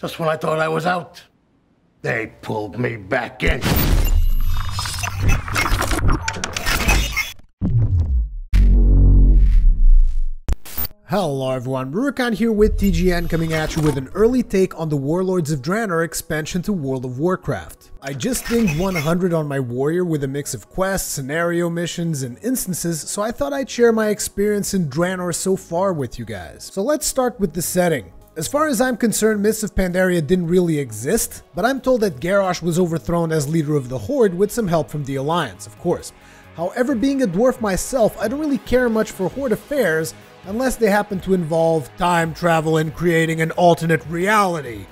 Just when I thought I was out, they pulled me back in. Hello everyone, Rurikhan here with TGN coming at you with an early take on the Warlords of Draenor expansion to World of Warcraft. I just dinged 100 on my warrior with a mix of quests, scenario missions, and instances, so I thought I'd share my experience in Draenor so far with you guys. So let's start with the setting. As far as I'm concerned, Mists of Pandaria didn't really exist, but I'm told that Garrosh was overthrown as leader of the Horde with some help from the Alliance, of course. However, being a dwarf myself, I don't really care much for Horde affairs unless they happen to involve time travel and creating an alternate reality.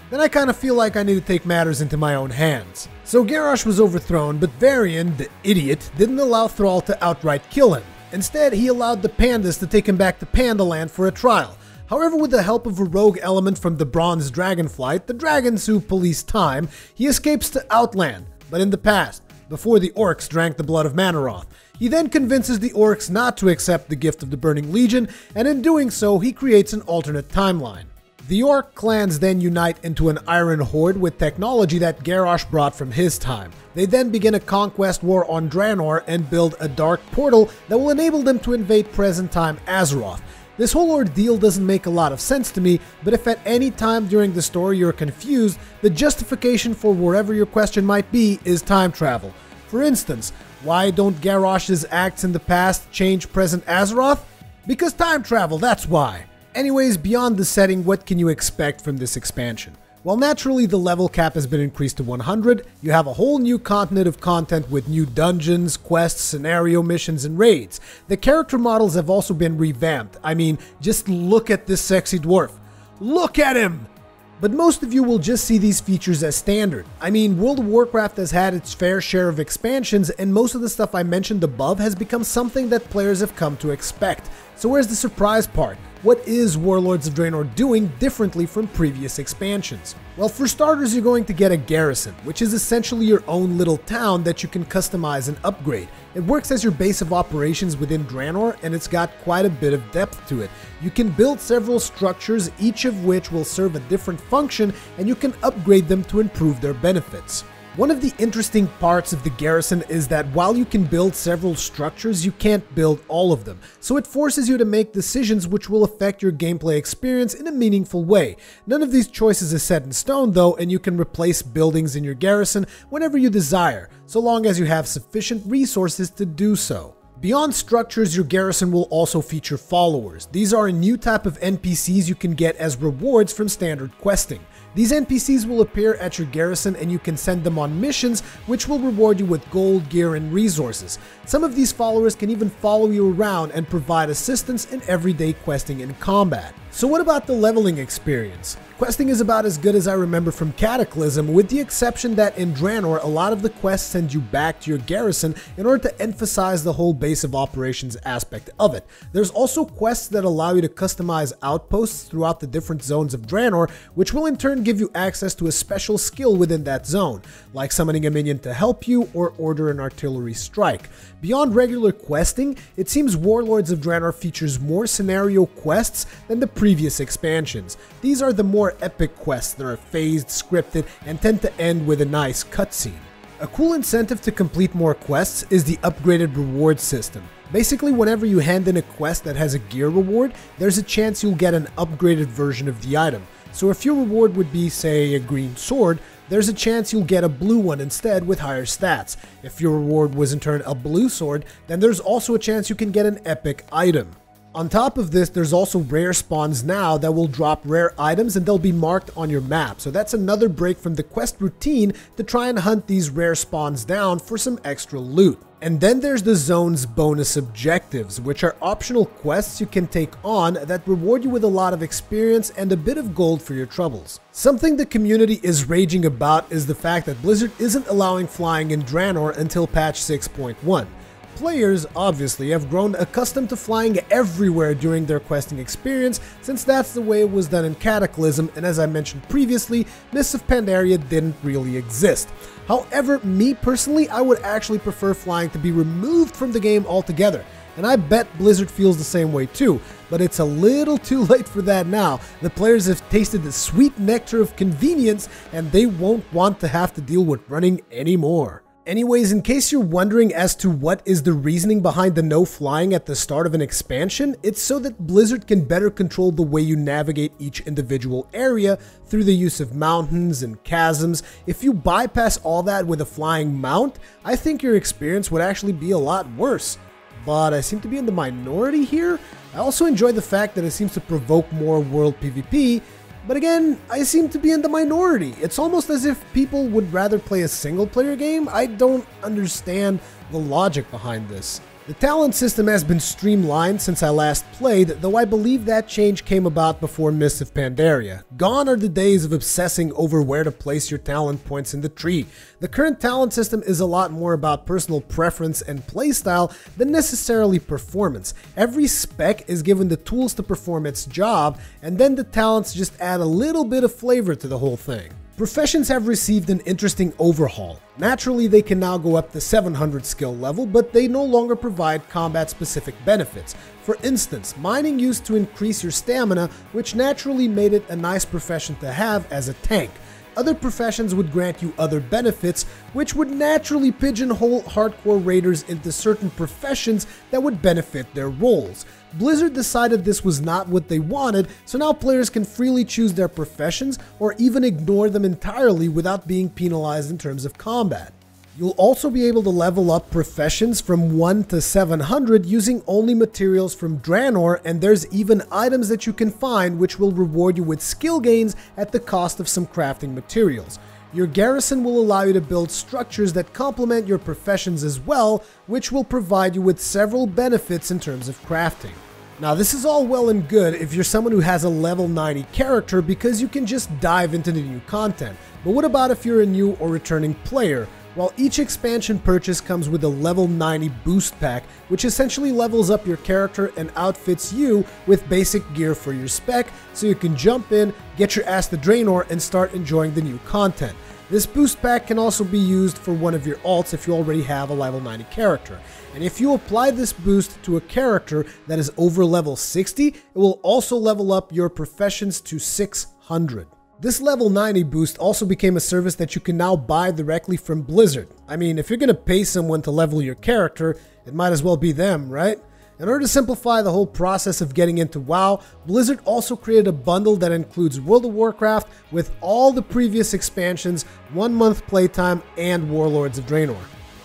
Then I kind of feel like I need to take matters into my own hands. So Garrosh was overthrown, but Varian, the idiot, didn't allow Thrall to outright kill him. Instead, he allowed the Pandas to take him back to Pandaland for a trial. However, with the help of a rogue element from the Bronze Dragonflight, the dragons who police time, he escapes to Outland, but in the past, before the orcs drank the blood of Manaroth. He then convinces the orcs not to accept the gift of the Burning Legion, and in doing so, he creates an alternate timeline. The orc clans then unite into an Iron Horde with technology that Garrosh brought from his time. They then begin a conquest war on Draenor and build a dark portal that will enable them to invade present-time Azeroth. This whole ordeal doesn't make a lot of sense to me, but if at any time during the story you're confused, the justification for wherever your question might be is time travel. For instance, why don't Garrosh's acts in the past change present Azeroth? Because time travel, that's why. Anyways, beyond the setting, what can you expect from this expansion? Well, naturally the level cap has been increased to 100, you have a whole new continent of content with new dungeons, quests, scenario missions, and raids. The character models have also been revamped. I mean, just look at this sexy dwarf. Look at him! But most of you will just see these features as standard. I mean, World of Warcraft has had its fair share of expansions, and most of the stuff I mentioned above has become something that players have come to expect. So where's the surprise part? What is Warlords of Draenor doing differently from previous expansions? Well, for starters, you're going to get a garrison, which is essentially your own little town that you can customize and upgrade. It works as your base of operations within Draenor, and it's got quite a bit of depth to it. You can build several structures, each of which will serve a different function, and you can upgrade them to improve their benefits. One of the interesting parts of the garrison is that while you can build several structures, you can't build all of them, so it forces you to make decisions which will affect your gameplay experience in a meaningful way. None of these choices is set in stone though, and you can replace buildings in your garrison whenever you desire, so long as you have sufficient resources to do so. Beyond structures, your garrison will also feature followers. These are a new type of NPCs you can get as rewards from standard questing. These NPCs will appear at your garrison and you can send them on missions which will reward you with gold, gear, and resources. Some of these followers can even follow you around and provide assistance in everyday questing and combat. So what about the leveling experience? Questing is about as good as I remember from Cataclysm, with the exception that in Draenor a lot of the quests send you back to your garrison in order to emphasize the whole base of operations aspect of it. There's also quests that allow you to customize outposts throughout the different zones of Draenor, which will in turn give you access to a special skill within that zone, like summoning a minion to help you or order an artillery strike. Beyond regular questing, it seems Warlords of Draenor features more scenario quests than the previous expansions. These are the more epic quests that are phased, scripted, and tend to end with a nice cutscene. A cool incentive to complete more quests is the upgraded reward system. Basically, whenever you hand in a quest that has a gear reward, there's a chance you'll get an upgraded version of the item. So if your reward would be, say, a green sword, there's a chance you'll get a blue one instead with higher stats. If your reward was in turn a blue sword, then there's also a chance you can get an epic item. On top of this, there's also rare spawns now that will drop rare items and they'll be marked on your map. So that's another break from the quest routine to try and hunt these rare spawns down for some extra loot. And then there's the zone's bonus objectives, which are optional quests you can take on that reward you with a lot of experience and a bit of gold for your troubles. Something the community is raging about is the fact that Blizzard isn't allowing flying in Draenor until patch 6.1. Players, obviously, have grown accustomed to flying everywhere during their questing experience, since that's the way it was done in Cataclysm, and as I mentioned previously, Mists of Pandaria didn't really exist. However, me personally, I would actually prefer flying to be removed from the game altogether, and I bet Blizzard feels the same way too, but it's a little too late for that now. The players have tasted the sweet nectar of convenience, and they won't want to have to deal with running anymore. Anyways, in case you're wondering as to what is the reasoning behind the no flying at the start of an expansion, it's so that Blizzard can better control the way you navigate each individual area through the use of mountains and chasms. If you bypass all that with a flying mount, I think your experience would actually be a lot worse. But I seem to be in the minority here. I also enjoy the fact that it seems to provoke more world PvP, but again, I seem to be in the minority. It's almost as if people would rather play a single player game. I don't understand the logic behind this. The talent system has been streamlined since I last played, though I believe that change came about before Mists of Pandaria. Gone are the days of obsessing over where to place your talent points in the tree. The current talent system is a lot more about personal preference and playstyle than necessarily performance. Every spec is given the tools to perform its job, and then the talents just add a little bit of flavor to the whole thing. Professions have received an interesting overhaul. Naturally, they can now go up to 700 skill level, but they no longer provide combat-specific benefits. For instance, mining used to increase your stamina, which naturally made it a nice profession to have as a tank. Other professions would grant you other benefits, which would naturally pigeonhole hardcore raiders into certain professions that would benefit their roles. Blizzard decided this was not what they wanted, so now players can freely choose their professions or even ignore them entirely without being penalized in terms of combat. You'll also be able to level up professions from 1 to 700 using only materials from Draenor, and there's even items that you can find which will reward you with skill gains at the cost of some crafting materials. Your garrison will allow you to build structures that complement your professions as well, which will provide you with several benefits in terms of crafting. Now, this is all well and good if you're someone who has a level 90 character because you can just dive into the new content. But what about if you're a new or returning player? Well, each expansion purchase comes with a level 90 boost pack, which essentially levels up your character and outfits you with basic gear for your spec, so you can jump in, get your ass to Draenor, and start enjoying the new content. This boost pack can also be used for one of your alts if you already have a level 90 character. And if you apply this boost to a character that is over level 60, it will also level up your professions to 600. This level 90 boost also became a service that you can now buy directly from Blizzard. I mean, if you're gonna pay someone to level your character, it might as well be them, right? In order to simplify the whole process of getting into WoW, Blizzard also created a bundle that includes World of Warcraft with all the previous expansions, 1 month playtime, and Warlords of Draenor.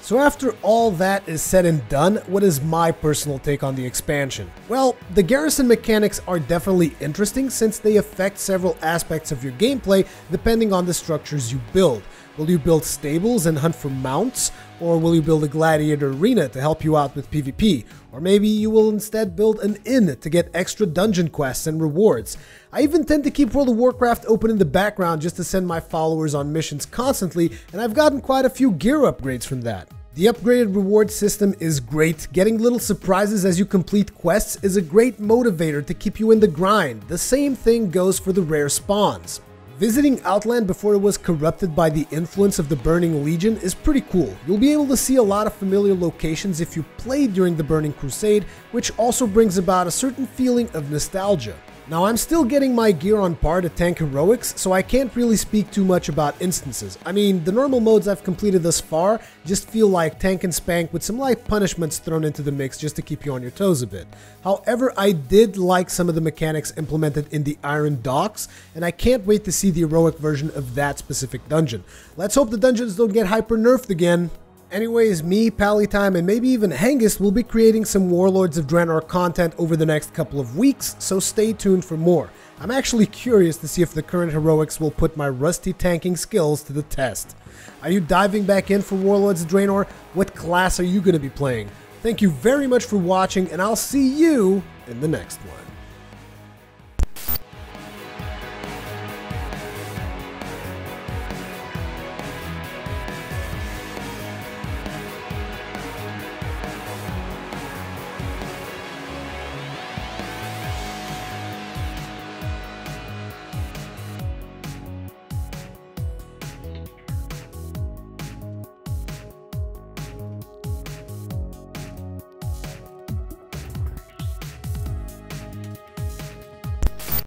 So after all that is said and done, what is my personal take on the expansion? Well, the garrison mechanics are definitely interesting since they affect several aspects of your gameplay depending on the structures you build. Will you build stables and hunt for mounts? Or will you build a gladiator arena to help you out with PvP? Or maybe you will instead build an inn to get extra dungeon quests and rewards. I even tend to keep World of Warcraft open in the background just to send my followers on missions constantly, and I've gotten quite a few gear upgrades from that. The upgraded reward system is great. Getting little surprises as you complete quests is a great motivator to keep you in the grind. The same thing goes for the rare spawns. Visiting Outland before it was corrupted by the influence of the Burning Legion is pretty cool. You'll be able to see a lot of familiar locations if you played during the Burning Crusade, which also brings about a certain feeling of nostalgia. Now, I'm still getting my gear on par to tank heroics, so I can't really speak too much about instances. I mean, the normal modes I've completed thus far just feel like tank and spank with some light punishments thrown into the mix just to keep you on your toes a bit. However, I did like some of the mechanics implemented in the Iron Docks, and I can't wait to see the heroic version of that specific dungeon. Let's hope the dungeons don't get hyper nerfed again. Anyways, me, Palitime, and maybe even Hengist will be creating some Warlords of Draenor content over the next couple of weeks, so stay tuned for more. I'm actually curious to see if the current heroics will put my rusty tanking skills to the test. Are you diving back in for Warlords of Draenor? What class are you going to be playing? Thank you very much for watching, and I'll see you in the next one.